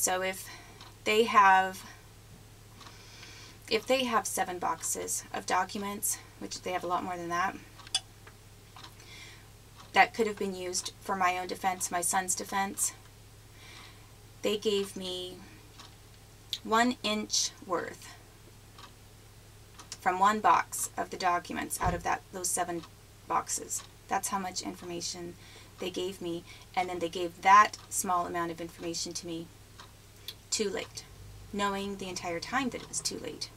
So if they have 7 boxes of documents, which they have a lot more than that, that could have been used for my own defense, my son's defense, they gave me 1 inch worth from one box of the documents out of those 7 boxes. That's how much information they gave me, and then they gave that small amount of information to me too late, knowing the entire time that it was too late.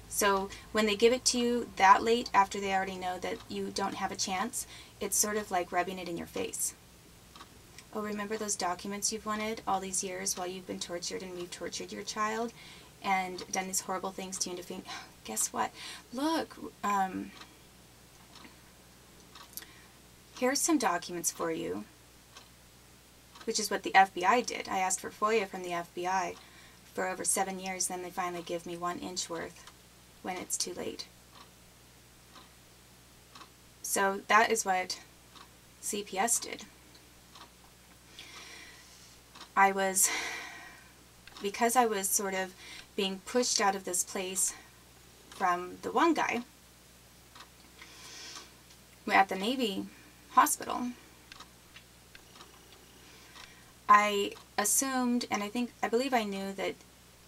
So when they give it to you that late, after they already know that you don't have a chance, it's sort of like rubbing it in your face. Oh, remember those documents you've wanted all these years while you've been tortured and we've tortured your child and done these horrible things to you and guess what? Look, here's some documents for you, which is what the FBI did. I asked for FOIA from the FBI for over 7 years, then they finally give me 1 inch worth when it's too late. So that is what CPS did. Because I was sort of being pushed out of this place from the one guy at the Navy hospital, I assumed, and I believe I knew that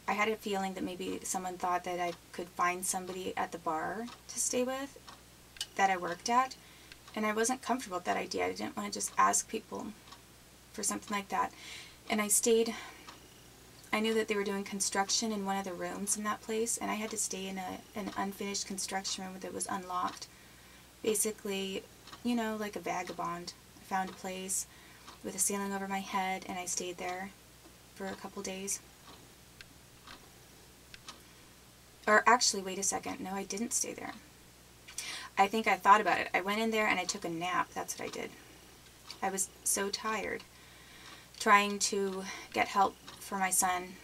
I had a feeling that maybe someone thought that I could find somebody at the bar to stay with that I worked at, and I wasn't comfortable with that idea. I didn't want to just ask people for something like that. And I knew that they were doing construction in one of the rooms in that place, and I had to stay in an unfinished construction room that was unlocked. Basically, you know, like a vagabond. I found a place with a ceiling over my head, and I stayed there for a couple days. Or actually, wait a second. No, I didn't stay there. I think I thought about it. I went in there and I took a nap. That's what I did. I was so tired trying to get help for my son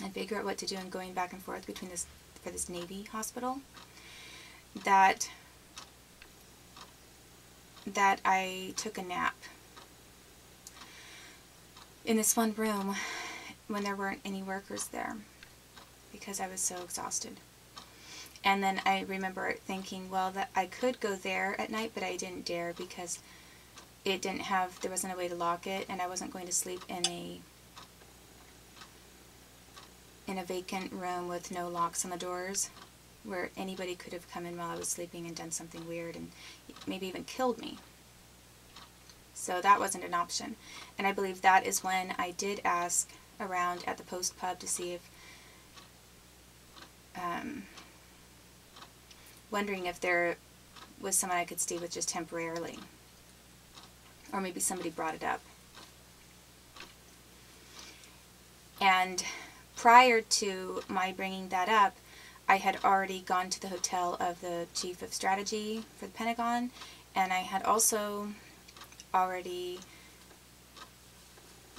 and figure out what to do and going back and forth between for this Navy hospital that I took a nap in this one room when there weren't any workers there because I was so exhausted. And then I remember thinking, well, that I could go there at night, but I didn't dare because there wasn't a way to lock it, and I wasn't going to sleep in a vacant room with no locks on the doors where anybody could have come in while I was sleeping and done something weird and maybe even killed me. So that wasn't an option. And I believe that is when I did ask around at the Post Pub to see if wondering if there was someone I could stay with just temporarily. Or maybe somebody brought it up. And prior to my bringing that up, I had already gone to the hotel of the Chief of Strategy for the Pentagon, and I had also already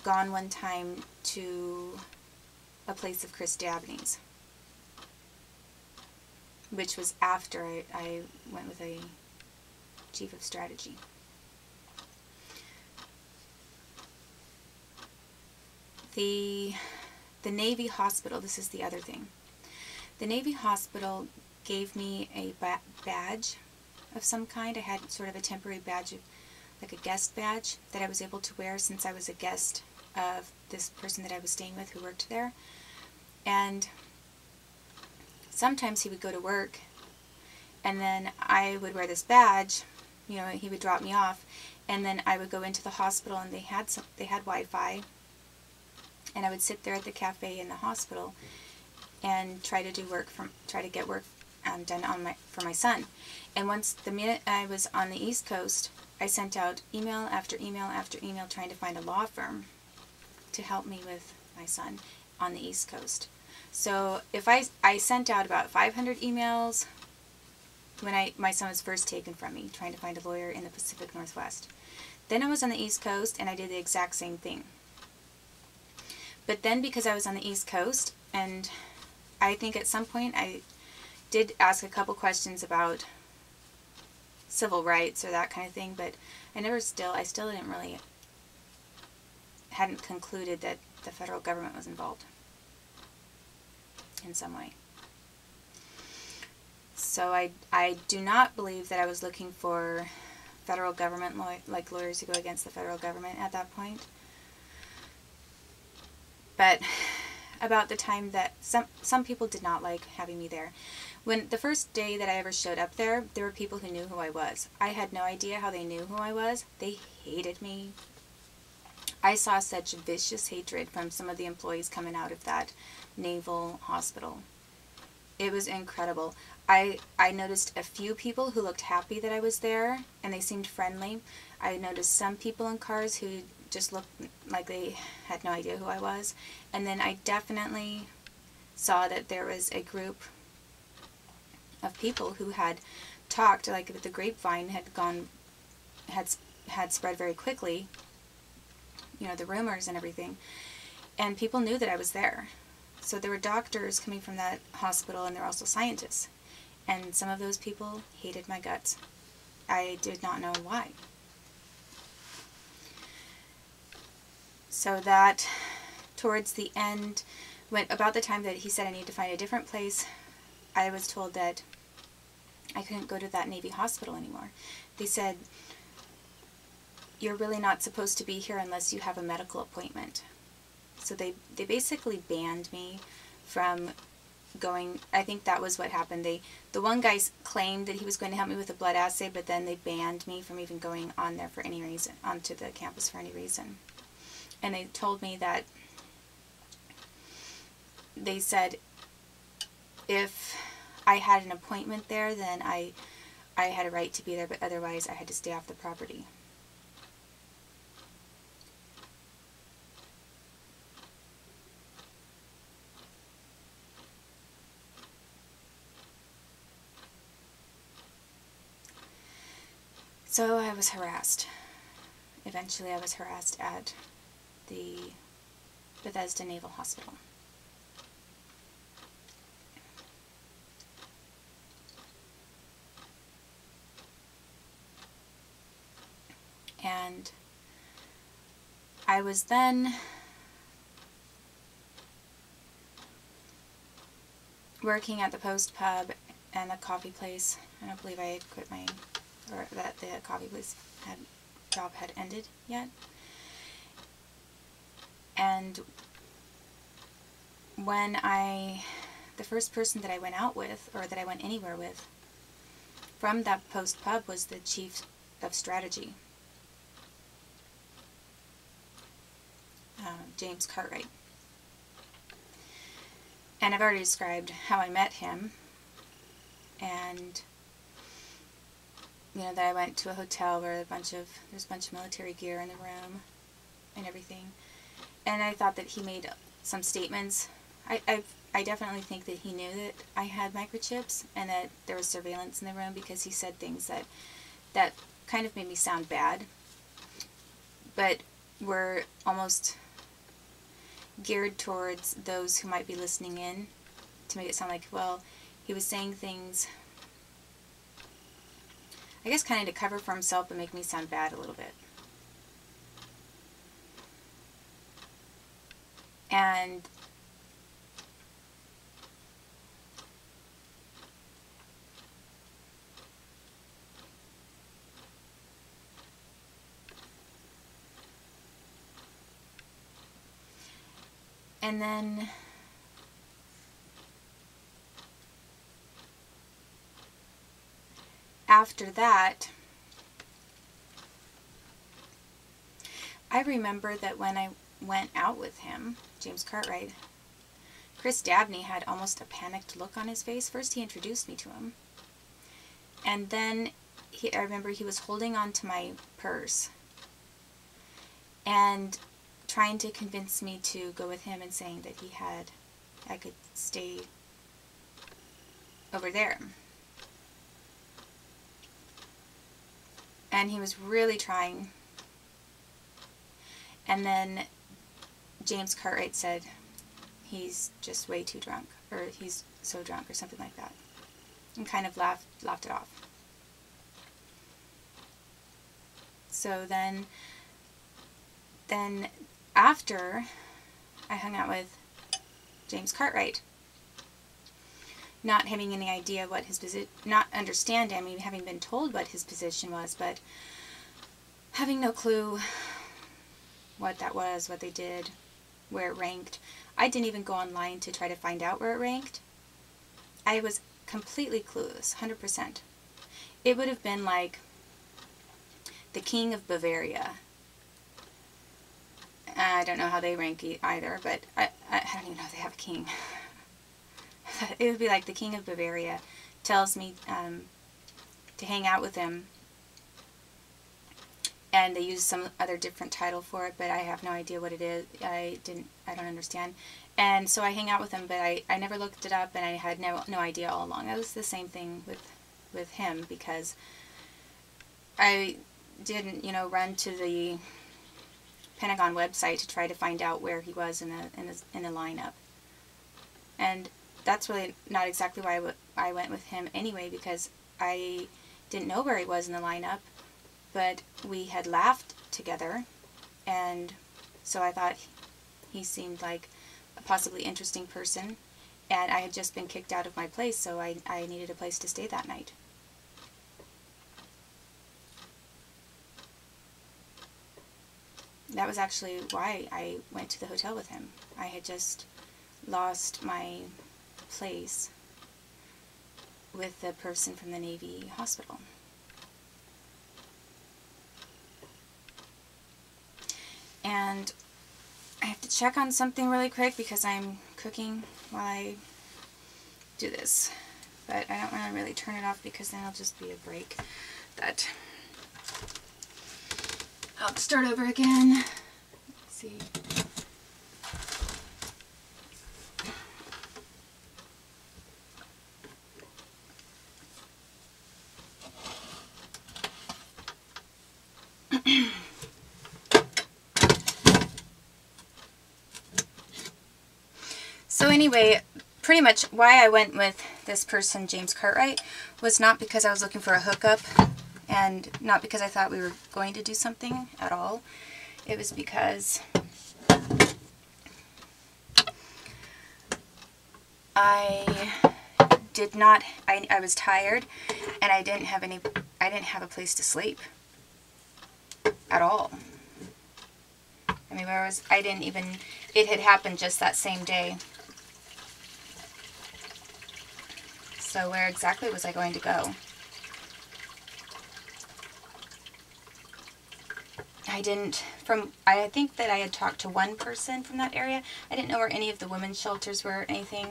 gone one time to a place of Chris Dabney's, which was after I went with a Chief of Strategy. The Navy hospital, this is the other thing. The Navy hospital gave me a badge of some kind. I had sort of a temporary badge, like a guest badge, that I was able to wear since I was a guest of this person that I was staying with who worked there. And sometimes he would go to work, and then I would wear this badge, you know, he would drop me off, and then I would go into the hospital, and they had Wi-Fi, and I would sit there at the cafe in the hospital and try to get work done for my son. And the minute I was on the East Coast, I sent out email after email after email trying to find a law firm to help me with my son on the East Coast. So if I sent out about 500 emails when my son was first taken from me, trying to find a lawyer in the Pacific Northwest. Then I was on the East Coast and I did the exact same thing. But then because I was on the East Coast, and I think at some point I did ask a couple questions about civil rights or that kind of thing, but I still didn't really hadn't concluded that the federal government was involved in some way. So I do not believe that I was looking for federal government, like lawyers who go against the federal government at that point. But about the time that some people did not like having me there. When the first day that I ever showed up there were people who knew who I was. I had no idea how they knew who I was. They hated me. I saw such vicious hatred from some of the employees coming out of that naval hospital. It was incredible. I noticed a few people who looked happy that I was there, and they seemed friendly. I noticed some people in cars who just looked like they had no idea who I was. And then I definitely saw that there was a group of people who had talked, like the grapevine had spread very quickly, you know, the rumors and everything, and people knew that I was there. So there were doctors coming from that hospital, and there were also scientists. And some of those people hated my guts. I did not know why. So that, towards the end, about the time that he said I need to find a different place, I was told that I couldn't go to that Navy hospital anymore. They said, you're really not supposed to be here unless you have a medical appointment. So they basically banned me from going. I think that was what happened. The one guy claimed that he was going to help me with a blood assay, but then they banned me from even going on there for any reason, onto the campus for any reason. And they told me that, they said if I had an appointment there, then I had a right to be there, but otherwise I had to stay off the property. So I was harassed. Eventually I was harassed at the Bethesda Naval Hospital. And I was then working at the Post Pub and the coffee place. I don't believe I had quit or that the coffee place job had ended yet. And when the first person that I went out with, or that I went anywhere with, from that Post Pub was the chief of strategy, James Cartwright. And I've already described how I met him, and you know, that I went to a hotel where there's a bunch of military gear in the room and everything. And I thought that he made some statements. I definitely think that he knew that I had microchips and that there was surveillance in the room, because he said things that kind of made me sound bad, but were almost geared towards those who might be listening in, to make it sound like, well, he was saying things, I guess kind of to cover for himself but make me sound bad a little bit. And then after that, I remember that when I went out with him, James Cartwright, Chris Dabney had almost a panicked look on his face. First he introduced me to him, and then I remember he was holding on to my purse and trying to convince me to go with him, and saying that I could stay over there. And he was really trying. And then James Cartwright said, he's just way too drunk, or he's so drunk, or something like that, and kind of laughed it off. So then after I hung out with James Cartwright, not having any idea what his position, not understanding, I mean, having been told what his position was, but having no clue what that was, what they did, where it ranked. I didn't even go online to try to find out where it ranked. I was completely clueless, 100%. It would have been like the King of Bavaria. I don't know how they rank either, but I don't even know if they have a king. It would be like the King of Bavaria tells me to hang out with him, and they use some other different title for it, but I have no idea what it is. I don't understand. And so I hang out with him, but I never looked it up, and I had no idea all along. That was the same thing with him, because I didn't, run to the Pentagon website to try to find out where he was in a lineup. And that's really not exactly why I went with him anyway, because I didn't know where he was in the lineup, but we had laughed together, and so I thought he seemed like a possibly interesting person, and I had just been kicked out of my place, so I needed a place to stay that night. That was actually why I went to the hotel with him. I had just lost my place with the person from the Navy hospital. And I have to check on something really quick because I'm cooking while I do this. But I don't want to really turn it off because then it'll just be a break. That I'll start over again. Let's see. So anyway, pretty much why I went with this person, James Cartwright, was not because I was looking for a hookup, and not because I thought we were going to do something at all. It was because I was tired, and I didn't have a place to sleep at all. I mean, it had happened just that same day. So where exactly was I going to go? I think that I had talked to one person from that area. I didn't know where any of the women's shelters were or anything.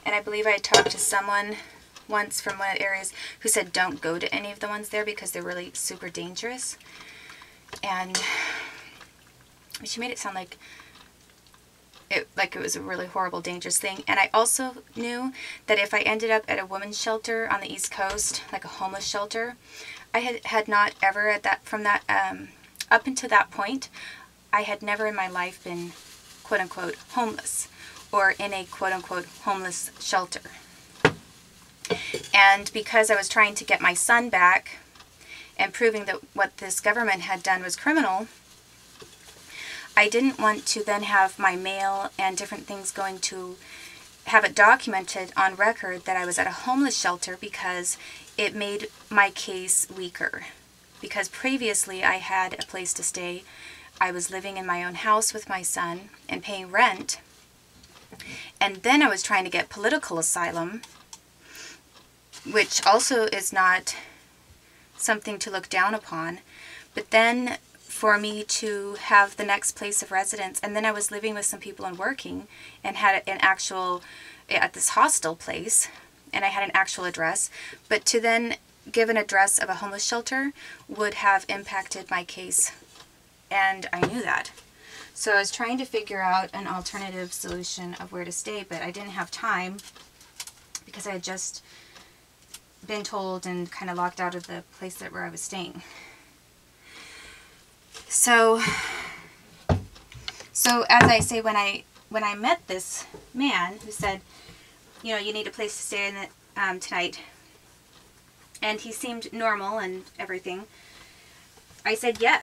And I believe I had talked to someone once from one of the areas who said don't go to any of the ones there because they're really super dangerous. And she made it sound like it was a really horrible, dangerous thing. And I also knew that if I ended up at a women's shelter on the East Coast, like a homeless shelter, I had not ever up until that point, I had never in my life been quote-unquote homeless or in a quote-unquote homeless shelter. And because I was trying to get my son back and proving that what this government had done was criminal, I didn't want to then have my mail and different things going to have it documented on record that I was at a homeless shelter, because it made my case weaker. Because previously I had a place to stay. I was living in my own house with my son and paying rent. And then I was trying to get political asylum, which also is not something to look down upon. But then for me to have the next place of residence, and then I was living with some people and working and had an actual, at this hostel place, and I had an actual address, but to then give an address of a homeless shelter would have impacted my case, and I knew that. So I was trying to figure out an alternative solution of where to stay, but I didn't have time because I had just been told and kind of locked out of the place where I was staying. So as I say, when I met this man who said, you need a place to stay in tonight, and he seemed normal and everything, I said yes.